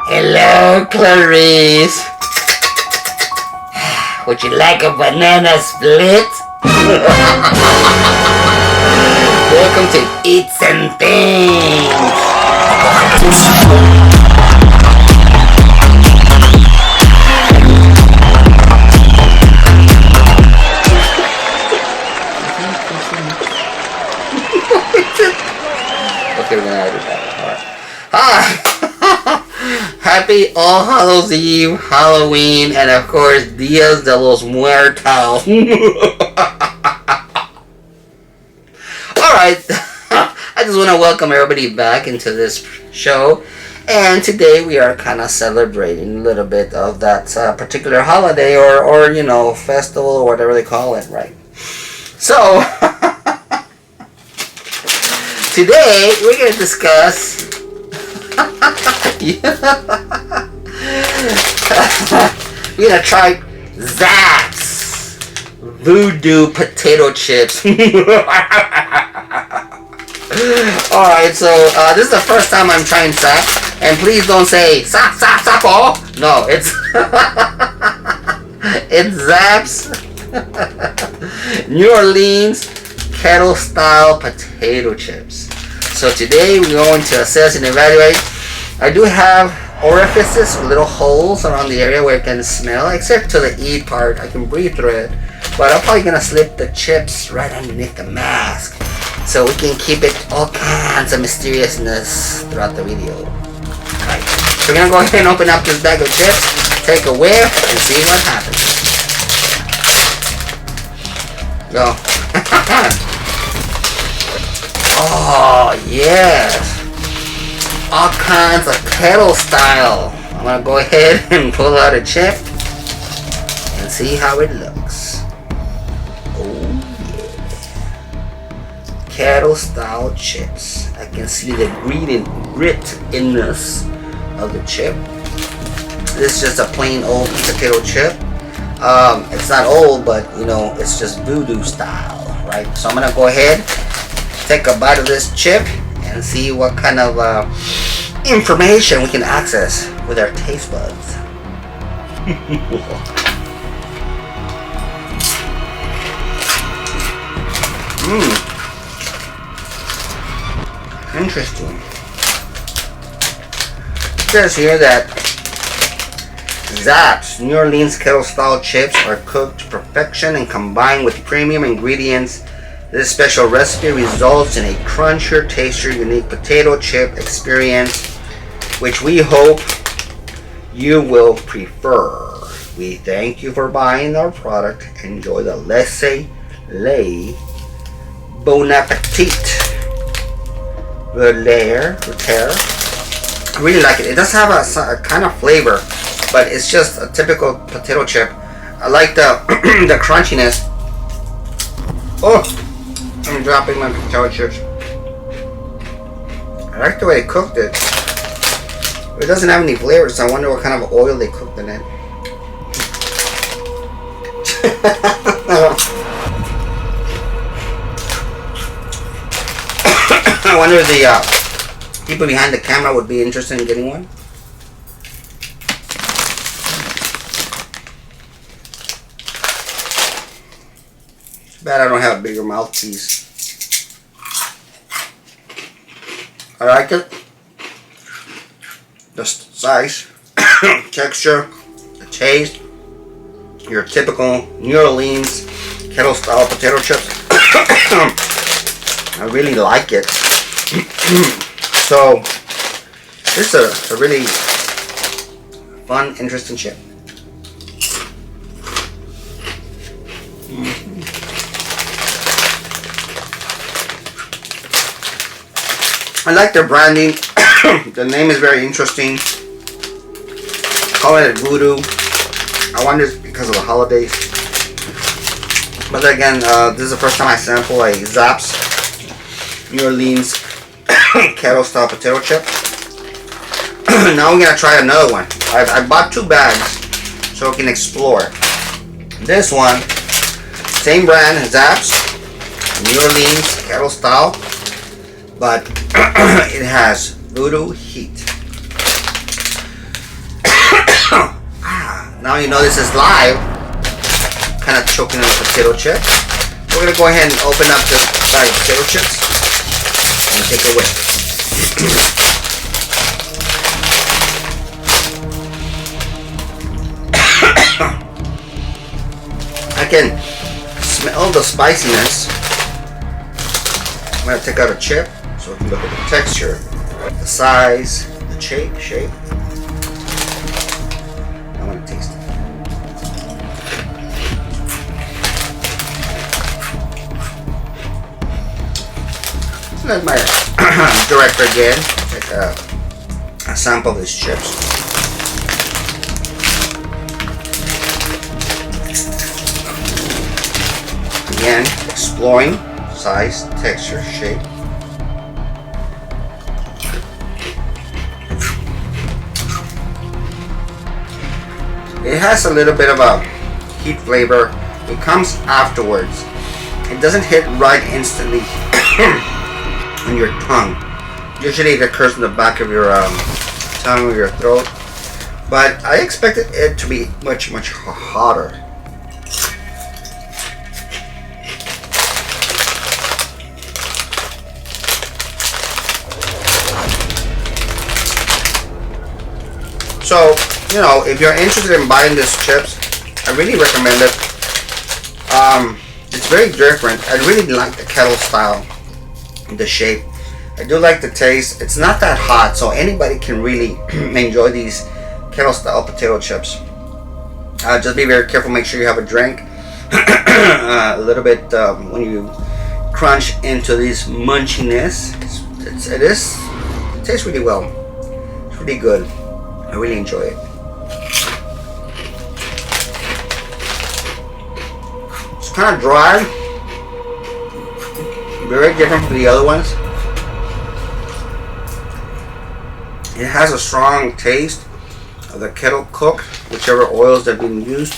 Hello, Clarice. Would you like a banana split? Welcome to Eatz and Things. Okay, we're gonna edit that. Alright. Happy All Hallows Eve, Halloween, and of course, Dias de los Muertos. Alright, I just want to welcome everybody back into this show. And today we are kind of celebrating a little bit of that particular holiday or, you know, festival or whatever they call it, right? So, today we're going to discuss we're gonna try Zapps Voodoo Potato Chips. Alright, so this is the first time I'm trying Zapps, and please don't say Zap, Zap, Zap, oh! No, it's it's Zapps New Orleans kettle style potato chips. So today we're going to assess and evaluate. I do have orifices, little holes around the area where it can smell, except to the eat part. I can breathe through it, but I'm probably gonna slip the chips right underneath the mask, so we can keep it all kinds of mysteriousness throughout the video. Alright, so we're gonna go ahead and open up this bag of chips, take a whiff, and see what happens. Go. Oh, yes. All kinds of kettle style. I'm gonna go ahead and pull out a chip and see how it looks. Oh, yeah. Kettle style chips. I can see the grittiness of the chip. This is just a plain old potato chip. It's not old, but you know, it's just voodoo style, right? So I'm gonna go ahead, take a bite of this chip, and see what kind of information we can access with our taste buds. Interesting. It says here that Zapps New Orleans kettle style chips are cooked to perfection and combined with premium ingredients. This special recipe results in a crunchier, tastier, unique potato chip experience, which we hope you will prefer. We thank you for buying our product. Enjoy the laissez-aller. Bon appetit. I really like it. It does have a kind of flavor, but it's just a typical potato chip. I like the the crunchiness. Oh! I'm dropping my potato chips. I like the way they cooked it. It doesn't have any flavor, so I wonder what kind of oil they cooked in it. I wonder if the people behind the camera would be interested in getting one. Bad I don't have a bigger mouthpiece. I like it. The size, texture, the taste. Your typical New Orleans kettle style potato chips. I really like it. So this is a really fun, interesting chip. I like their branding. The name is very interesting. Call it voodoo. I wonder if it's because of the holidays. But again, this is the first time I sample a Zapps New Orleans kettle style potato chip. Now we're gonna try another one. I bought 2 bags so we can explore. This one, same brand, Zapps New Orleans kettle style, but it has Voodoo Heat. Now you know this is live. Kind of choking on the potato chip. We're gonna go ahead and open up the potato chips and take a whip. I can smell the spiciness. I'm gonna take out a chip so we can look at the texture, the size, the shape. I'm gonna taste it. Let my director again take a sample of these chips. Again, exploring size, texture, shape. It has a little bit of a heat flavor. It comes afterwards. It doesn't hit right instantly on your tongue. Usually it occurs in the back of your tongue or your throat. But I expected it to be much hotter. So, you know, if you're interested in buying these chips, I really recommend it. It's very different. I really like the kettle style, the shape. I do like the taste. It's not that hot, so anybody can really enjoy these kettle style potato chips. Just be very careful. Make sure you have a drink. A little bit when you crunch into this munchiness. It tastes really well. It's really good. I really enjoy it. It's kind of dry, very different from the other ones. It has a strong taste of the kettle cook, whichever oils that have been used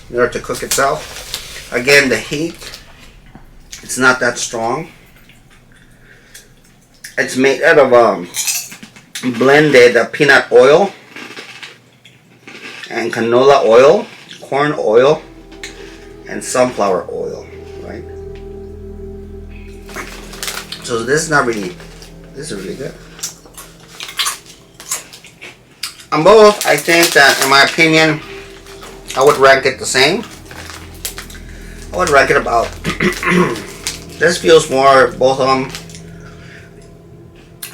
in order to cook itself. Again, the heat, it's not that strong. It's made out of blended peanut oil and canola oil, corn oil, and sunflower oil, right? So this is really good. On both, I think that, in my opinion, I would rank it the same. I would rank it about, this feels more, both of them,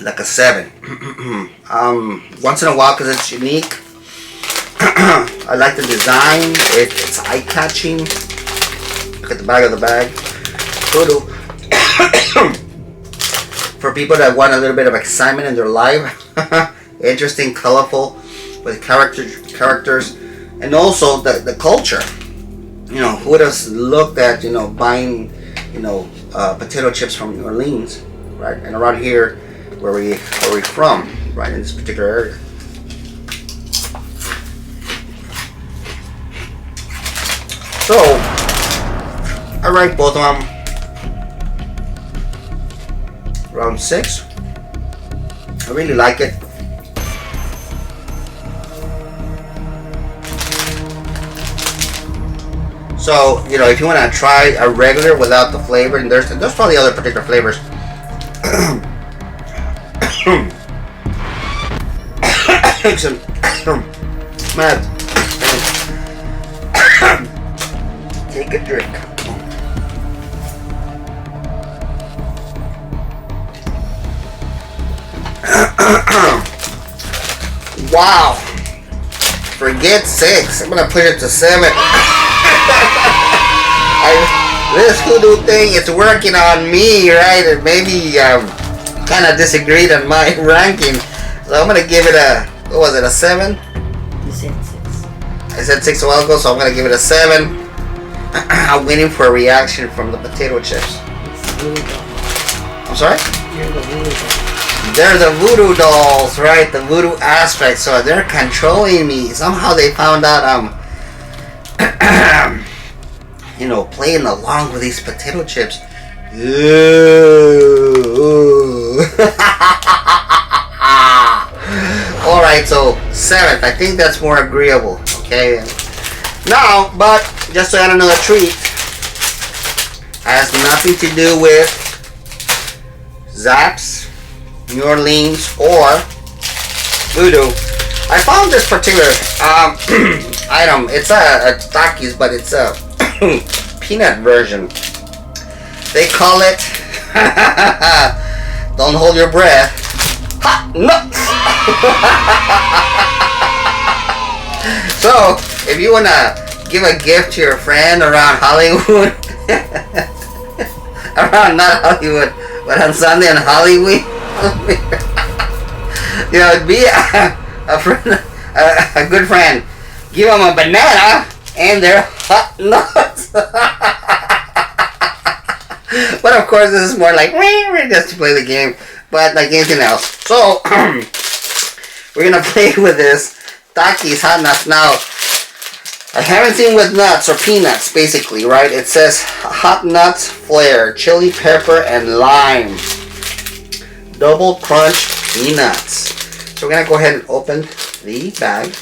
like a 7. Once in a while, because it's unique. I like the design. It's eye-catching. Look at the back of the bag. Voodoo. For people that want a little bit of excitement in their life. Interesting, colorful, with characters. And also the culture. You know, who would have looked at, you know, buying, you know, potato chips from New Orleans, right? And around here, where we're from, right, in this particular area. So, I rank both of them around 6. I really like it. So, you know, if you want to try a regular without the flavor, and there's probably other particular flavors. Mad. Take a drink. Wow. Forget 6. I'm gonna put it to 7. This hoodoo thing is working on me, right? And maybe kind of disagreed on my ranking. So I'm gonna give it a, what was it, a 7? You said 6. I said 6 a while ago, so I'm gonna give it a 7. I'm waiting for a reaction from the potato chips. It's voodoo doll. I'm sorry? You're the voodoo doll. They're the voodoo dolls, right? The voodoo aspect. So they're controlling me. Somehow they found out you know, playing along with these potato chips. Ooh. so 7th. I think that's more agreeable. Okay. Now, but just to add another treat, has nothing to do with Zapps, New Orleans, or Voodoo. I found this particular item. It's a Takis, but it's a peanut version. They call it, don't hold your breath, hot nuts. So, if you want to give a gift to your friend around Hollywood, around not Hollywood, but on Sunday in Hollywood, you know, be a friend, a good friend. Give them a banana and their hot nuts. But of course, this is more like just to play the game, but like anything else. So we're gonna play with this Takis hot nuts. Now, I haven't seen with nuts or peanuts, basically, right? It says hot nuts flair, chili pepper, and lime. Double crunch peanuts. So we're gonna go ahead and open the bag.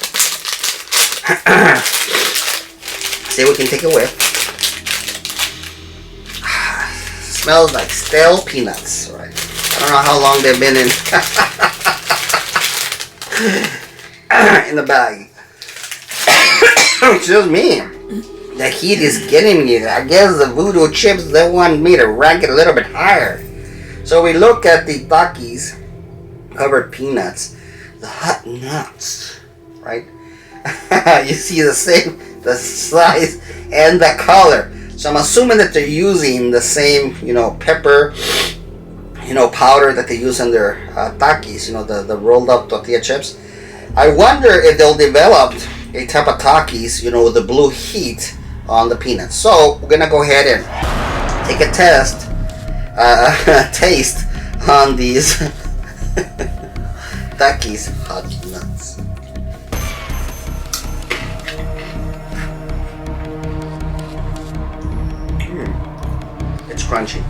See if we can take a whiff. Smells like stale peanuts, right? I don't know how long they've been in the bag. Excuse me. The heat is getting me. I guess the Voodoo chips, they want me to rank it a little bit higher. So we look at the Takis covered peanuts, the hot nuts, right? You see the same, the size and the color. So I'm assuming that they're using the same, pepper, powder that they use in their Takis, the rolled up tortilla chips. I wonder if they'll develop a type of Takis, with the blue heat on the peanuts. So we're gonna go ahead and take a taste on these Takis hot nuts. It's crunchy.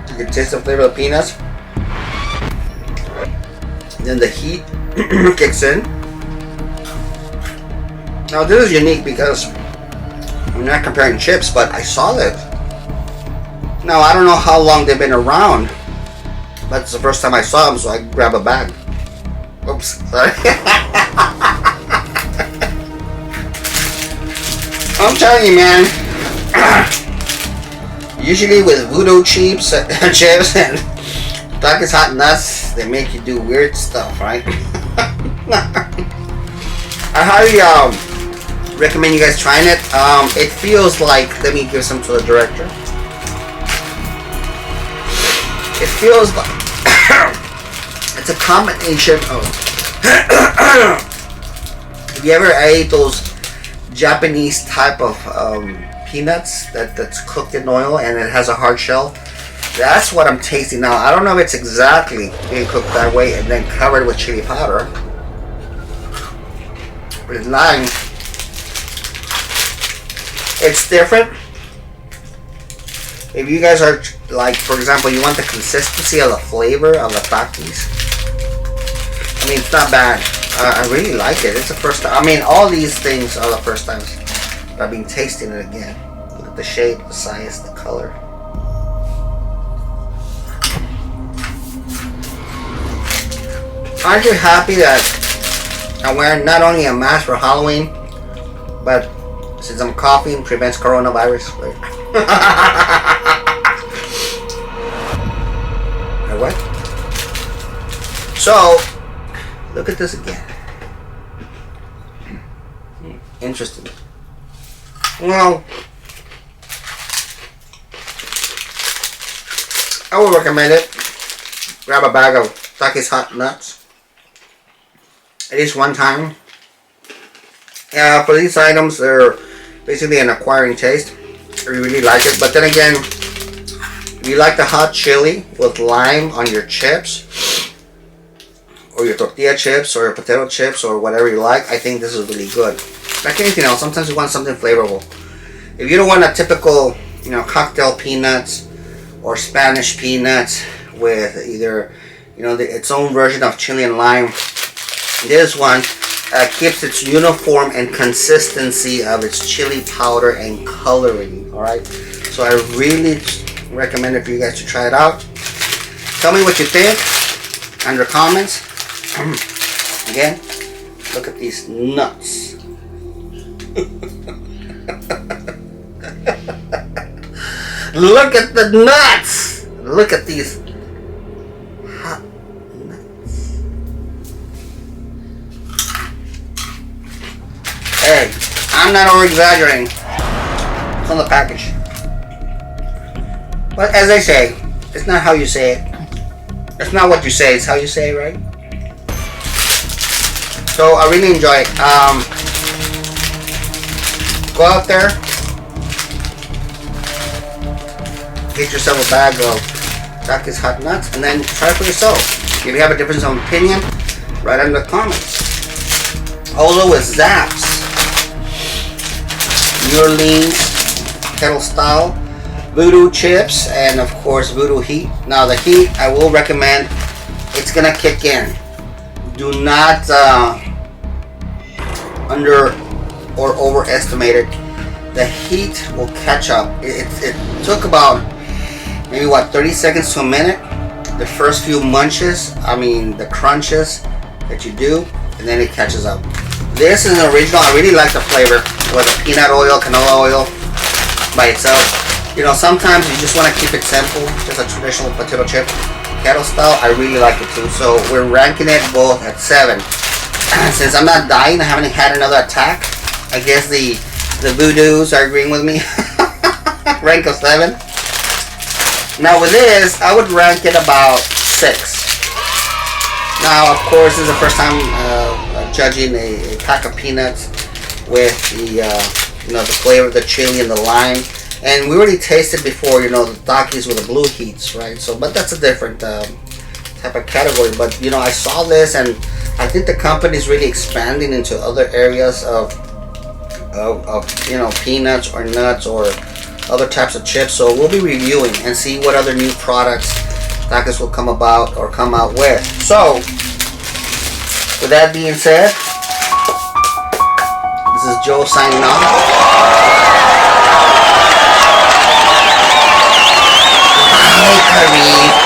You can taste the flavor of the peanuts. Then the heat kicks in. Now this is unique because I'm not comparing chips, but I saw it. Now I don't know how long they've been around, but it's the first time I saw them, so I grab a bag. Oops, sorry. I'm telling you, man. Usually with Voodoo chips and Takis hot nuts, they make you do weird stuff, right? I highly recommend you guys trying it. It feels like, let me give some to the director. It feels like it's a combination of. Have you ever ate those Japanese type of peanuts that's cooked in oil and it has a hard shell? That's what I'm tasting now. I don't know if it's exactly being cooked that way and then covered with chili powder. But it's lime. It's different. If you guys are like, for example, you want the consistency of the flavor of the Takis, I mean, it's not bad. I really like it. It's the first time. I mean, all these things are the first times I've been tasting it again. Look at the shape, the size, the color. Aren't you happy that I'm wearing not only a mask for Halloween, but since I'm coughing, prevents coronavirus? What? So, look at this again. Interesting. Well, I would recommend it. Grab a bag of Takis hot nuts at least one time. For these items, they're basically an acquiring taste. I really like it. But then again, if you like the hot chili with lime on your chips, or your tortilla chips, or your potato chips, or whatever you like, I think this is really good. Like anything else, sometimes you want something flavorful. If you don't want a typical, cocktail peanuts, or Spanish peanuts, with either, its own version of chili and lime. This one keeps its uniform and consistency of its chili powder and coloring. All right, so I really recommend it for you guys to try it out. Tell me what you think under comments. Again, look at these nuts. Look at the nuts. Look at these hot nuts. Hey, I'm not over exaggerating. It's on the package. But as I say, it's not how you say it. It's not what you say, it's how you say it, right? So I really enjoy it. Go out there, get yourself a bag of Takis hot nuts, and then try it for yourself. If you have a difference of opinion, write it in the comments. Also with Zapps, New Orleans kettle style voodoo chips, and of course voodoo heat. Now the heat, I will recommend, it's gonna kick in. Do not under or overestimate it. The heat will catch up. It took about maybe 30 seconds to a minute. The first few munches, the crunches that you do, and then it catches up. This is an original. I really like the flavor with the peanut oil, canola oil by itself. Sometimes you just want to keep it simple, just a traditional potato chip. Kettle style, I really like it too. So we're ranking it both at 7. Since I'm not dying, I haven't had another attack. I guess the voodoos are agreeing with me. Rank of 7. Now with this, I would rank it about 6. Now, of course, this is the first time judging a pack of peanuts with the flavor of the chili and the lime. And we already tasted before, the Takis with the blue heats, right? So, but that's a different type of category. But I saw this, and I think the company is really expanding into other areas of peanuts or nuts or other types of chips. So we'll be reviewing and see what other new products Takis will come out with. So with that being said, this is Joe signing off. Bye, Kareem.